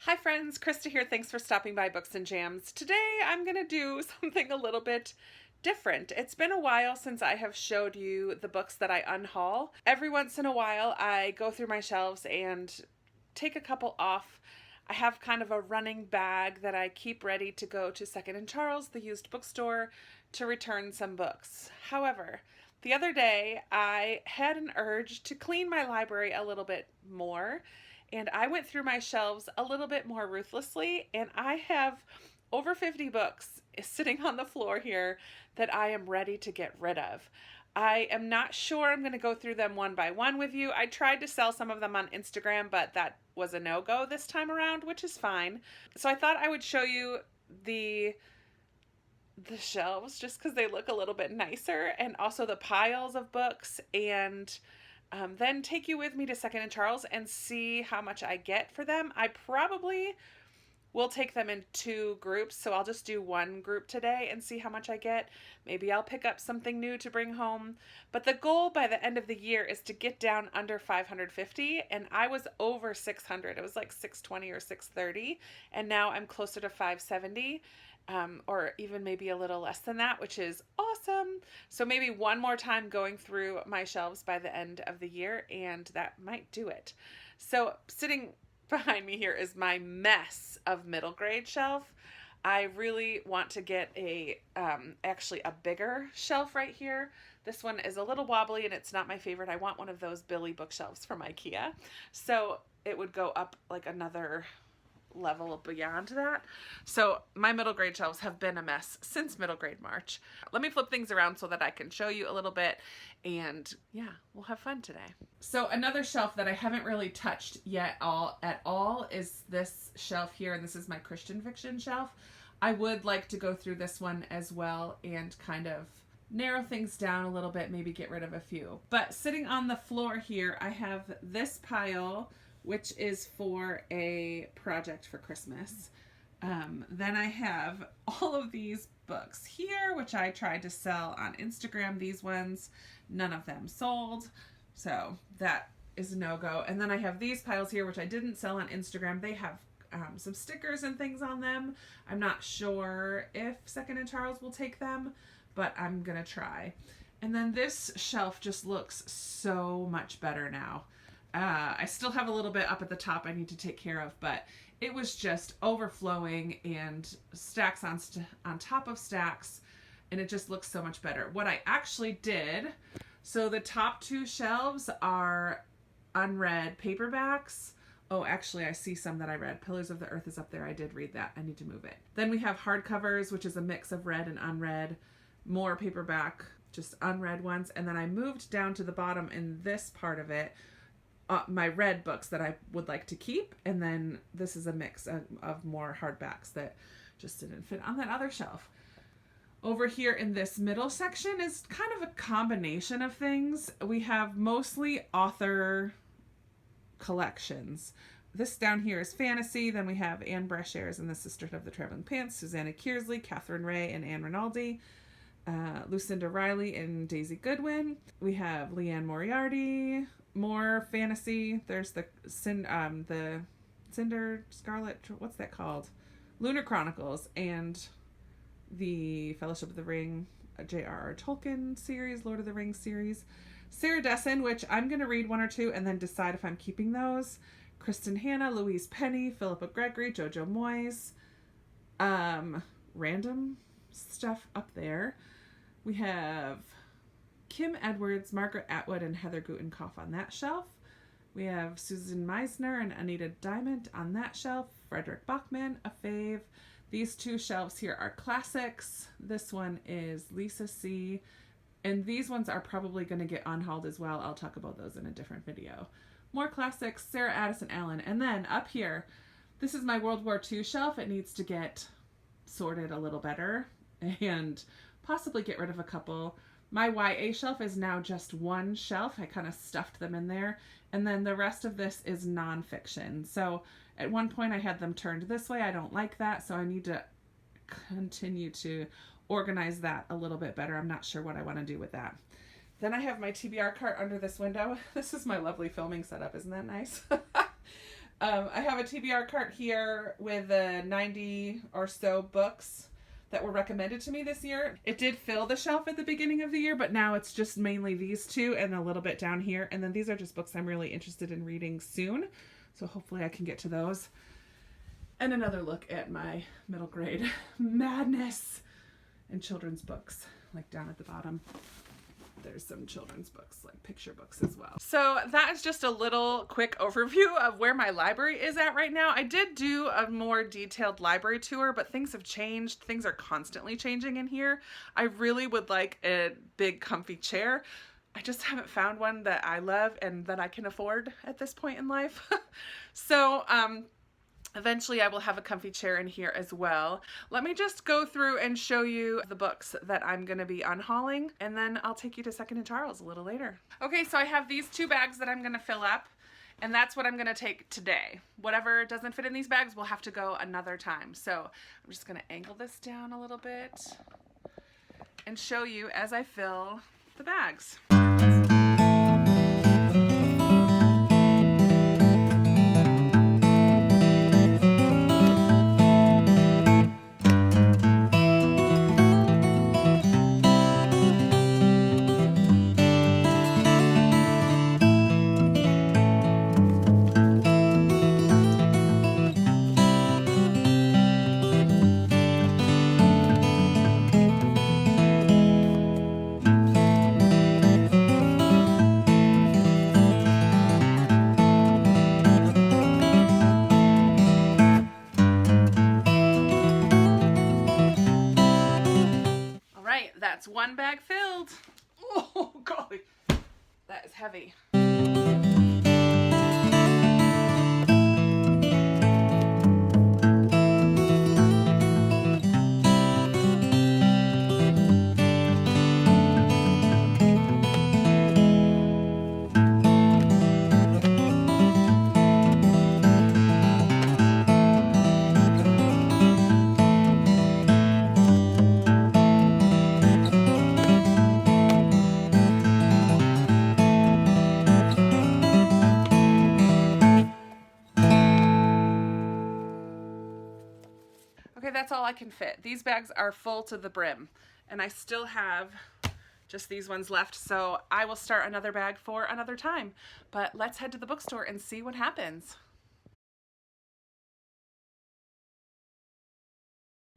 Hi friends, Krista here. Thanks for stopping by Books and Jams. Today I'm going to do something a little bit different. It's been a while since I have showed you the books that I unhaul. Every once in a while I go through my shelves and take a couple off. I have kind of a running bag that I keep ready to go to Second and Charles, the used bookstore, to return some books. However, the other day I had an urge to clean my library a little bit more, and I went through my shelves a little bit more ruthlessly, and I have over 50 books sitting on the floor here that I am ready to get rid of. I am not sure I'm going to go through them one by one with you. I tried to sell some of them on Instagram, but that was a no-go this time around, which is fine. So I thought I would show you the shelves just because they look a little bit nicer, and also the piles of books, and then take you with me to Second and Charles and see how much I get for them. I probably will take them in two groups, so I'll just do one group today and see how much I get. Maybe I'll pick up something new to bring home. But the goal by the end of the year is to get down under 550, and I was over 600. It was like 620 or 630, and now I'm closer to 570. Or even maybe a little less than that, which is awesome. So maybe one more time going through my shelves by the end of the year, and that might do it. So sitting behind me here is my mess of middle grade shelf. I really want to get actually a bigger shelf right here. This one is a little wobbly and it's not my favorite. I want one of those Billy bookshelves from IKEA. So it would go up like another level beyond that. So my middle grade shelves have been a mess since middle grade March. Let me flip things around so that I can show you a little bit, and yeah, we'll have fun today. So another shelf that I haven't really touched yet at all is this shelf here, and this is my Christian fiction shelf. I would like to go through this one as well and kind of narrow things down a little bit, maybe get rid of a few. But sitting on the floor here, I have this pile, which is for a project for Christmas. Then I have all of these books here, which I tried to sell on Instagram. These ones, none of them sold. So that is a no-go. And then I have these piles here, which I didn't sell on Instagram. They have some stickers and things on them. I'm not sure if Second and Charles will take them, but I'm gonna try. And then this shelf just looks so much better now. I still have a little bit up at the top I need to take care of, but it was just overflowing and stacks on top of stacks, and it just looks so much better. What I actually did, so the top two shelves are unread paperbacks. Oh, actually, I see some that I read. Pillars of the Earth is up there. I did read that. I need to move it. Then we have hardcovers, which is a mix of read and unread. More paperback, just unread ones. And then I moved down to the bottom in this part of it, my read books that I would like to keep, and then this is a mix of more hardbacks that just didn't fit on that other shelf. Over here in this middle section is kind of a combination of things. We have mostly author collections. This down here is fantasy. Then we have Anne Brashares and the Sisterhood of the Traveling Pants, Susanna Kearsley, Catherine Ray and Anne Rinaldi, Lucinda Riley and Daisy Goodwin. We have Leanne Moriarty, more fantasy. There's the Cinder Scarlet, what's that called? Lunar Chronicles, and the Fellowship of the Ring, J.R.R. Tolkien series, Lord of the Rings series. Sarah Dessen, which I'm going to read one or two and then decide if I'm keeping those. Kristen Hanna, Louise Penny, Philippa Gregory, Jojo Moyes. Random stuff up there. We have Kim Edwards, Margaret Atwood, and Heather Gutenkopf on that shelf. We have Susan Meisner and Anita Diamond on that shelf. Frederick Bachman, a fave. These two shelves here are classics. This one is Lisa C. And these ones are probably going to get unhauled as well. I'll talk about those in a different video. More classics, Sarah Addison Allen. And then up here, this is my World War II shelf. It needs to get sorted a little better and possibly get rid of a couple. My YA shelf is now just one shelf. I kind of stuffed them in there. And then the rest of this is nonfiction. So at one point I had them turned this way. I don't like that. So I need to continue to organize that a little bit better. I'm not sure what I want to do with that. Then I have my TBR cart under this window. This is my lovely filming setup. Isn't that nice? I have a TBR cart here with 90 or so books that were recommended to me this year. It did fill the shelf at the beginning of the year, but now it's just mainly these two and a little bit down here. And then these are just books I'm really interested in reading soon. So hopefully I can get to those. And another look at my middle grade madness and children's books, like down at the bottom. There's some children's books, like picture books as well. So that is just a little quick overview of where my library is at right now. I did do a more detailed library tour, but things have changed. Things are constantly changing in here. I really would like a big comfy chair. I just haven't found one that I love and that I can afford at this point in life. So, eventually I will have a comfy chair in here as well. Let me just go through and show you the books that I'm going to be unhauling, and then I'll take you to Second and Charles a little later. Okay, so I have these 2 bags that I'm going to fill up, and that's what I'm going to take today. Whatever doesn't fit in these bags will have to go another time. So I'm just going to angle this down a little bit and show you as I fill the bags. That's 1 bag filled. Oh, golly. That is heavy. Okay, that's all I can fit. These bags are full to the brim, and I still have just these ones left, so I will start another bag for another time. But let's head to the bookstore and see what happens.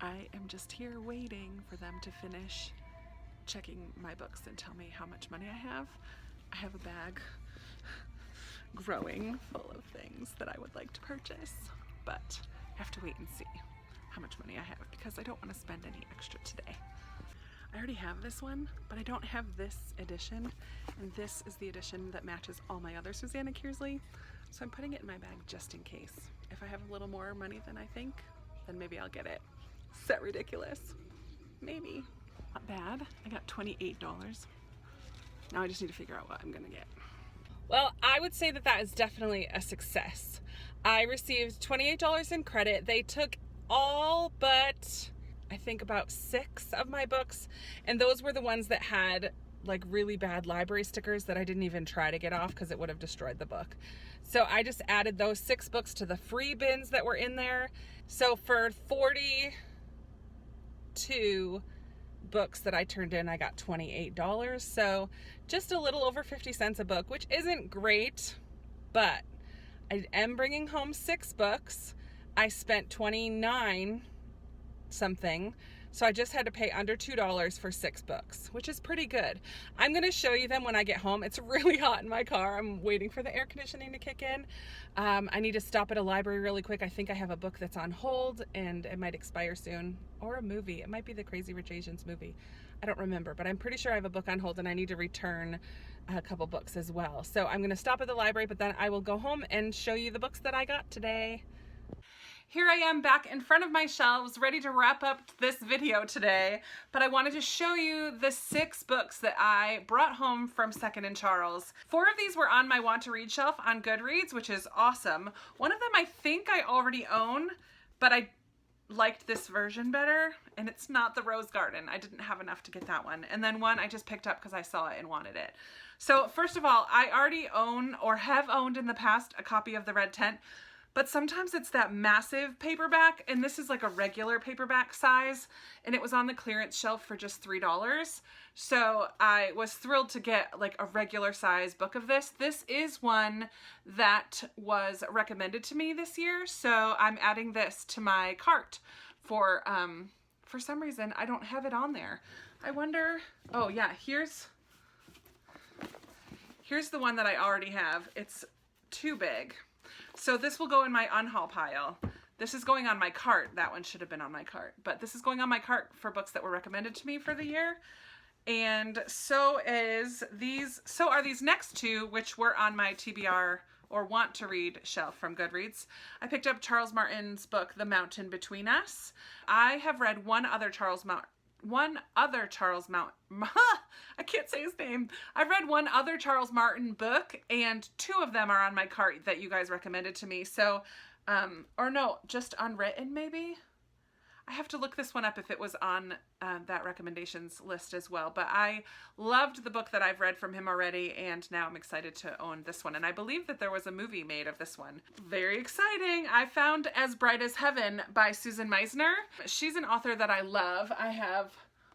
I am just here waiting for them to finish checking my books and tell me how much money I have. I have a bag growing full of things that I would like to purchase, but I have to wait and see how much money I have because I don't want to spend any extra today. I already have this one, but I don't have this edition, and this is the edition that matches all my other Susanna Kearsley, so I'm putting it in my bag just in case. If I have a little more money than I think, then maybe I'll get it. Is that ridiculous? Maybe. Not bad. I got $28. Now I just need to figure out what I'm gonna get. Well, I would say that that is definitely a success. I received $28 in credit. They took all but I think about 6 of my books, and those were the ones that had like really bad library stickers that I didn't even try to get off because it would have destroyed the book. So I just added those 6 books to the free bins that were in there. So for 42 books that I turned in, I got $28. So just a little over 50 cents a book, which isn't great, but I am bringing home 6 books. I spent $29 something, so I just had to pay under $2 for 6 books, which is pretty good. I'm going to show you them when I get home. It's really hot in my car. I'm waiting for the air conditioning to kick in. I need to stop at a library really quick. I think I have a book that's on hold and it might expire soon, or a movie. It might be the Crazy Rich Asians movie. I don't remember, but I'm pretty sure I have a book on hold and I need to return a couple books as well. So I'm going to stop at the library, but then I will go home and show you the books that I got today. Here I am back in front of my shelves, ready to wrap up this video today, but I wanted to show you the 6 books that I brought home from Second and Charles. 4 of these were on my want to read shelf on Goodreads, which is awesome. One of them I think I already own, but I liked this version better, and it's not the Rose Garden. I didn't have enough to get that one. And then one I just picked up because I saw it and wanted it. So first of all, I already own or have owned in the past a copy of The Red Tent, but sometimes it's that massive paperback, and this is like a regular paperback size, and it was on the clearance shelf for just $3. So I was thrilled to get like a regular size book of this. This is one that was recommended to me this year, so I'm adding this to my cart for some reason I don't have it on there. I wonder, oh yeah, here's the one that I already have. It's too big. So this will go in my unhaul pile. This is going on my cart. That one should have been on my cart, but this is going on my cart for books that were recommended to me for the year. And so are these next two, which were on my TBR or want to read shelf from Goodreads. I picked up Charles Martin's book, The Mountain Between Us. I have read one other Charles Martin, I can't say his name. I've read one other Charles Martin book, and two of them are on my cart that you guys recommended to me. So, or no, just unwritten maybe? I have to look this one up if it was on that recommendations list as well. But I loved the book that I've read from him already, and now I'm excited to own this one. And I believe that there was a movie made of this one. Very exciting. I found As Bright as Heaven by Susan Meisner. She's an author that I love. I have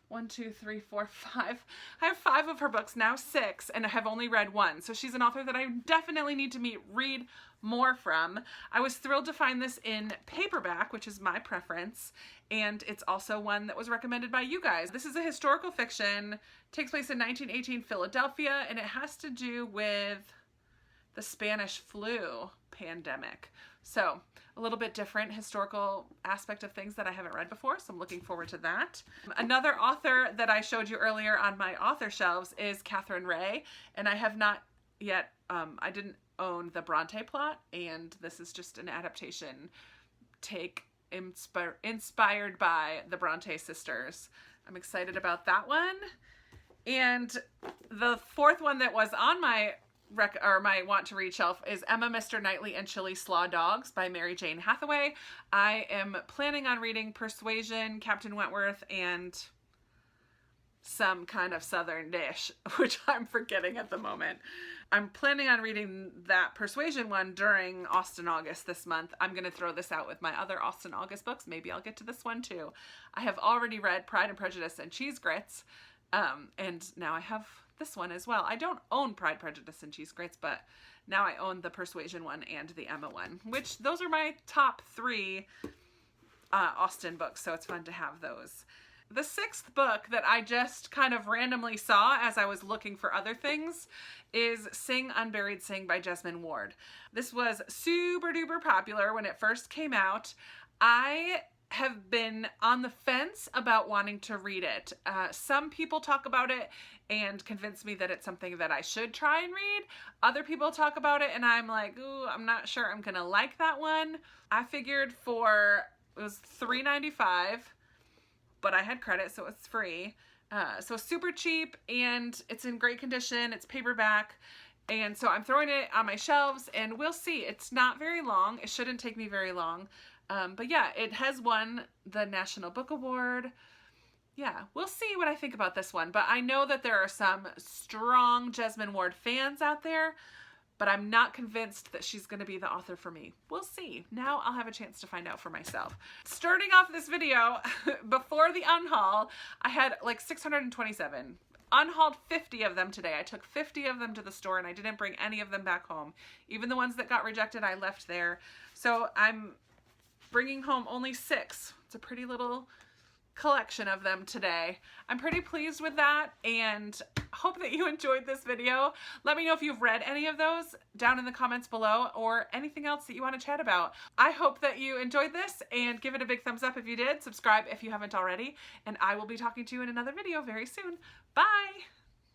1, 2, 3, 4, 5. I have 5 of her books, now 6, and I have only read one. So she's an author that I definitely need to read more from. I was thrilled to find this in paperback, which is my preference, and it's also one that was recommended by you guys. This is a historical fiction, takes place in 1918 Philadelphia, and it has to do with the Spanish flu pandemic. So a little bit different historical aspect of things that I haven't read before, so I'm looking forward to that. Another author that I showed you earlier on my author shelves is Catherine Ray, and I have not yet, I didn't own the Bronte plot, and this is just an adaptation inspired by the Bronte sisters. I'm excited about that one. And the fourth one that was on my want to read shelf is Emma, Mr. Knightley, and Chili Slaw Dogs by Mary Jane Hathaway. I am planning on reading Persuasion, Captain Wentworth, and some kind of southern dish, which I'm forgetting at the moment. I'm planning on reading that Persuasion one during Austin August this month. I'm going to throw this out with my other Austin August books. Maybe I'll get to this one too. I have already read Pride and Prejudice and Cheese Grits, and now I have this one as well. I don't own Pride, Prejudice, and Cheese Grits, but now I own the Persuasion one and the Emma one, which those are my top 3 Austen books, so it's fun to have those. The 6th book that I just kind of randomly saw as I was looking for other things is Sing Unburied Sing by Jesmyn Ward. This was super duper popular when it first came out. I have been on the fence about wanting to read it. Some people talk about it and convince me that it's something that I should try and read. Other people talk about it and I'm like, ooh, I'm not sure I'm gonna like that one. I figured it was $3.95, but I had credit, so it's free. So super cheap, and it's in great condition. It's paperback, and so I'm throwing it on my shelves, and we'll see. It's not very long. It shouldn't take me very long. But yeah, it has won the National Book Award. Yeah, we'll see what I think about this one. But I know that there are some strong Jesmyn Ward fans out there, but I'm not convinced that she's going to be the author for me. We'll see. Now I'll have a chance to find out for myself. Starting off this video, before the unhaul, I had like 627. Unhauled 50 of them today. I took 50 of them to the store and I didn't bring any of them back home. Even the ones that got rejected, I left there. So I'm bringing home only 6. It's a pretty little collection of them today. I'm pretty pleased with that and hope that you enjoyed this video. Let me know if you've read any of those down in the comments below or anything else that you want to chat about. I hope that you enjoyed this and give it a big thumbs up if you did. Subscribe if you haven't already, and I will be talking to you in another video very soon. Bye!